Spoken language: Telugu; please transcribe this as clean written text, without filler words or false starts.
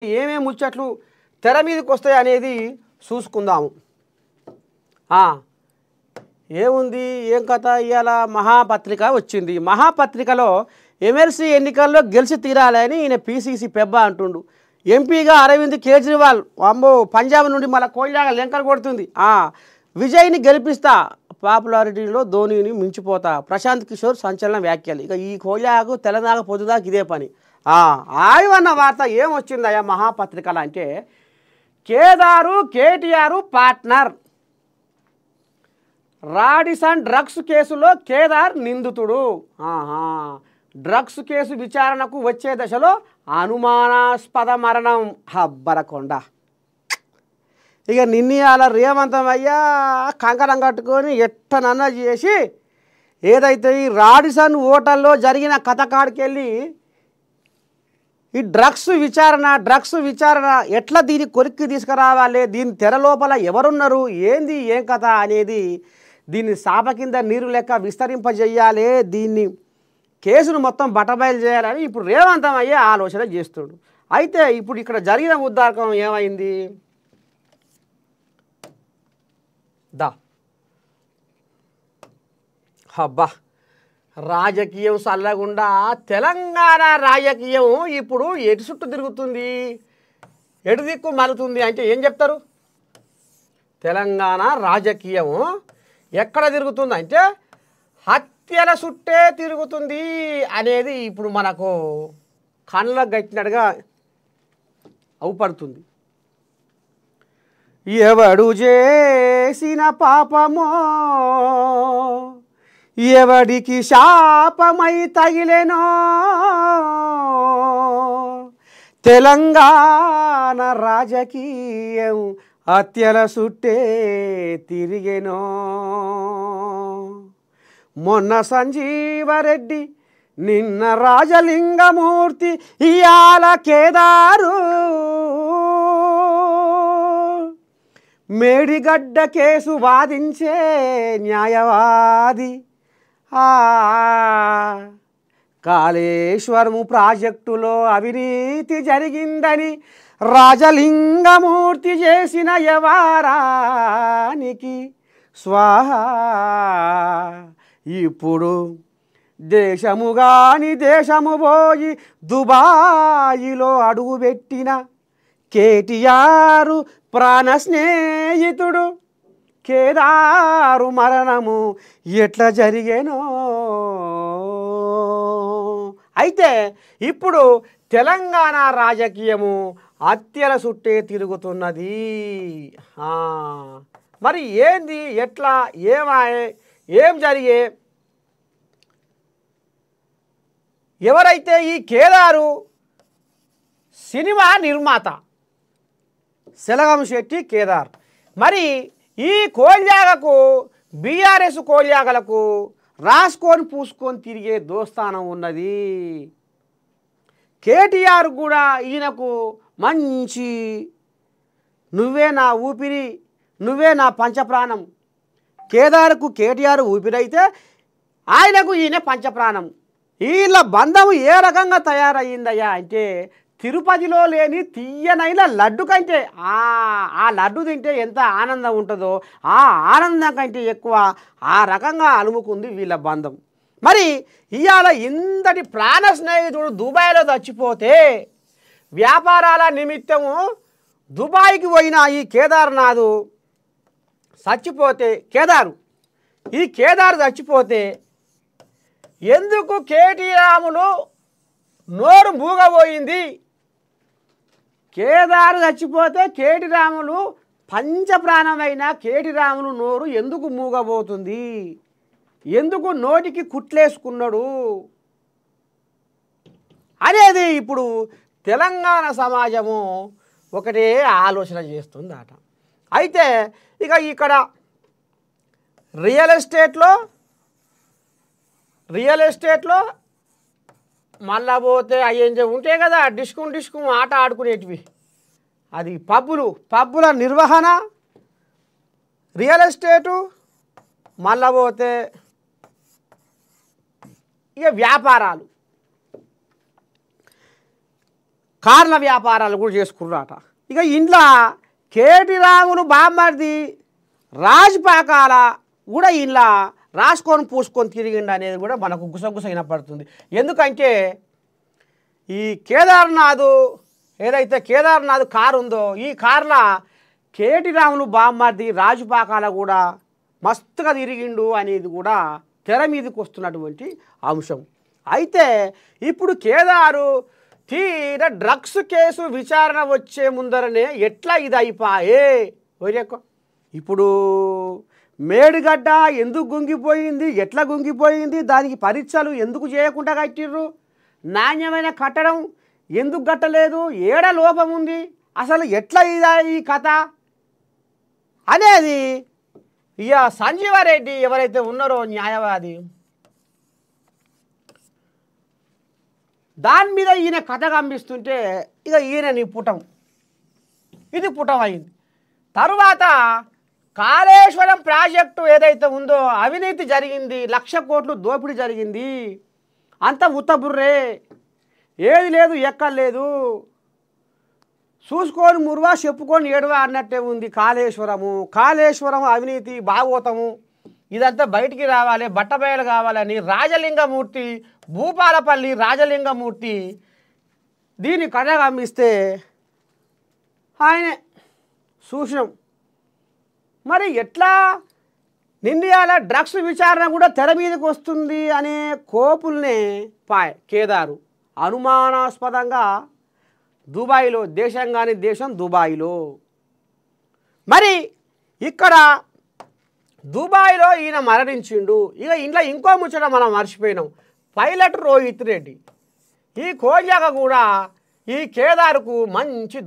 ఏమేం ముచ్చట్లు తెర మీదకి వస్తాయి అనేది చూసుకుందాము. ఏముంది ఏం కథ ఇవాళ మహాపత్రిక వచ్చింది. మహాపత్రికలో ఎమ్మెల్సీ ఎన్నికల్లో గెలిచి తీరాలని ఈయన పీసీసీ పెబ్బ అంటుండు. ఎంపీగా అరవింద్ కేజ్రీవాల్ అమ్మో పంజాబ్ నుండి మళ్ళీ కోయిలాగా లెంకలు కొడుతుంది. విజయ్ని గెలిపిస్తా, పాపులారిటీలో ధోనిని మించిపోతా, ప్రశాంత్ కిషోర్ సంచలన వ్యాఖ్యలు. ఇక ఈ కోయిలాకు తెలంగాణ పొద్దుదాకా ఇదే పని. ఆయవన్న వార్త ఏమొచ్చిందయ్యా మహాపత్రికలు అంటే, కేదారు కేటీఆర్ పార్ట్నర్, రాడిసన్ డ్రగ్స్ కేసులో కేదార్ నిందితుడు. డ్రగ్స్ కేసు విచారణకు వచ్చే దశలో అనుమానాస్పద మరణం. హబ్బరకొండ. ఇక నిన్నయాల రేవంతమయ్యా కంకణం కట్టుకొని ఎట్టనన్నా చేసి ఏదైతే ఈ రాడిసన్ హోటల్లో జరిగిన కథ కాడికెళ్ళి ఈ డ్రగ్స్ విచారణ ఎట్లా దీన్ని కొరికి తీసుకురావాలి, దీని తెర లోపల ఎవరున్నారు, ఏంది ఏం కథ అనేది దీన్ని సాప కింద నీరు లెక్క విస్తరింపజేయాలి, దీన్ని కేసును మొత్తం బట్టబయలు చేయాలని ఇప్పుడు రేవంతమయ్యే ఆలోచన చేస్తుడు. అయితే ఇప్పుడు ఇక్కడ జరిగిన ఉద్దారకం ఏమైంది? హబ్బా, రాజకీయం చల్లగుండా తెలంగాణ రాజకీయం ఇప్పుడు ఎటు చుట్టూ తిరుగుతుంది, ఎటు దిక్కు మలుతుంది అంటే ఏం చెప్తారు? తెలంగాణ రాజకీయం ఎక్కడ తిరుగుతుంది అంటే హత్యల చుట్టే తిరుగుతుంది అనేది ఇప్పుడు మనకు కళ్ళకు గట్టినట్టుగా అవుపడుతుంది. ఎవడు చేసిన పాపమో ఎవడికి శాపమై తగిలెనో, తెలంగాణ రాజకీయం హత్యల చుట్టే తిరిగెనో. మొన్న సంజీవరెడ్డి, నిన్న రాజలింగమూర్తి, ఇయాల కేదారు, మేడిగడ్డ కేసు వాదించే న్యాయవాది, కాళేశ్వరము ప్రాజెక్టులో అవినీతి జరిగిందని రాజలింగమూర్తి చేసిన యవారానికి స్వాహా. ఇప్పుడు దేశము పోయి దుబాయిలో అడుగుపెట్టిన కేటీఆర్ ప్రాణ స్నేహితుడు కేదారు మరణము ఎట్లా జరిగేనో. అయితే ఇప్పుడు తెలంగాణ రాజకీయము హత్యల చుట్టే తిరుగుతున్నది. మరి ఏంది, ఎట్లా, ఏం జరిగే? ఎవరైతే ఈ కేదారు సినిమా నిర్మాత సెలగం శెట్టి కేదార్, మరి ఈ కోల్యాగకు బీఆర్ఎస్ కోల్యాగలకు రాసుకొని పూసుకొని తిరిగే దోస్తానం ఉన్నది. కేటీఆర్ కూడా ఈయనకు మంచి నువ్వే నా ఊపిరి, నువ్వే నా పంచప్రాణం. కేదార్కు కేటీఆర్ ఊపిరైతే ఆయనకు ఈయన పంచప్రాణం. వీళ్ళ బంధం ఏ రకంగా తయారయ్యిందయ్యా అంటే, తిరుపతిలో లేని తీయనైన లడ్డు కంటే ఆ లడ్డు తింటే ఎంత ఆనందం ఉంటుందో ఆ ఆనందం కంటే ఎక్కువ ఆ రకంగా అలుముకుంది వీళ్ళ బంధం. మరి ఇవాళ ఇంతటి ప్రాణ స్నేహితుడు దుబాయ్లో చచ్చిపోతే, వ్యాపారాల నిమిత్తము దుబాయ్కి పోయిన ఈ కేదార్నాథ్ చచ్చిపోతే, ఈ కేదార్ చచ్చిపోతే ఎందుకు కేటీరాములు నోరు మూగబోయింది? కేదారు చచ్చిపోతే కేటీరాములు పంచప్రాణమైన కేటీరాములు నోరు ఎందుకు మూగబోతుంది? ఎందుకు నోటికి కుట్లేసుకున్నాడు అనేది ఇప్పుడు తెలంగాణ సమాజము ఒకటే ఆలోచన చేస్తుందట. అయితే ఇక ఇక్కడ రియల్ ఎస్టేట్లో మళ్ళా పోతే అయ్యేంజే ఉంటాయి కదా, డిస్కు ఆట ఆడుకునేటివి, అది పబ్బుల నిర్వహణ, రియల్ ఎస్టేటు, మళ్ళా పోతే ఇక వ్యాపారాలు. కార్ల వ్యాపారాలు కూడా చేసుకున్నారట. ఇక ఇంట్లో కేటీ రాములు బామ్మర్ది రాజపాకాల కూడా ఇలా రాసుకొని పూసుకొని తిరిగిండు అనేది కూడా మనకు గుసగుస వినపడుతుంది. ఎందుకంటే ఈ కేదార్నాథ్ ఏదైతే కేదార్నాథ్ కారు ఉందో ఈ కార్లో కేటీ రాములు బామ్మర్ది రాజపాకాల కూడా మస్తుగా తిరిగిండు అనేది కూడా తెర మీదకి వస్తున్నటువంటి అంశం. అయితే ఇప్పుడు కేదారు తీర డ్రగ్స్ కేసు విచారణ వచ్చే ముందరనే ఎట్లా ఇది అయిపోయే ఒరేకో. ఇప్పుడు మేడిగడ్డ ఎందుకు గుంగిపోయింది, ఎట్లా గుంగిపోయింది, దానికి పరీక్షలు ఎందుకు చేయకుండా కట్టిర్రు, నాణ్యమైన కట్టడం ఎందుకు కట్టలేదు, ఏడ లోపం ఉంది, అసలు ఎట్లా ఇదా ఈ కథ అనేది ఇక సంజీవారెడ్డి ఎవరైతే ఉన్నారో న్యాయవాది దాని మీద ఈయన కథ గంభిస్తుంటే ఇక ఈయనని ఇది పుటం అయింది. తరువాత కాళేశ్వరం ప్రాజెక్టు ఏదైతే ఉందో అవినీతి జరిగింది, 1,00,000 కోట్లు దోపిడీ జరిగింది, అంత ఉత్తబుర్రే, ఏది లేదు ఎక్కర్లేదు, చూసుకొని మురువా చెప్పుకొని ఏడువా అన్నట్టే ఉంది కాళేశ్వరం అవినీతి భాగోతము ఇదంతా బయటికి రావాలి, బట్టబయలు కావాలని రాజలింగమూర్తి భూపాలపల్లి రాజలింగమూర్తి దీన్ని కథ గమ్మిస్తే ఆయనే చూసినాం. మరి ఎట్లా నిండియాల డ్రగ్స్ విచారణ కూడా తెర మీదకి వస్తుంది అనే కోపుల్నే కేదారు అనుమానాస్పదంగా దుబాయ్లో, దేశం కాని దేశం దుబాయ్లో, మరి ఇక్కడ దుబాయ్లో ఈయన మరణించిండు. ఇక ఇంట్లో ఇంకో ముచ్చట మనం మర్చిపోయినాం. పైలట్ రోహిత్ రెడ్డి ఈ కోజాక కూడా ఈ కేదారుకు మంచి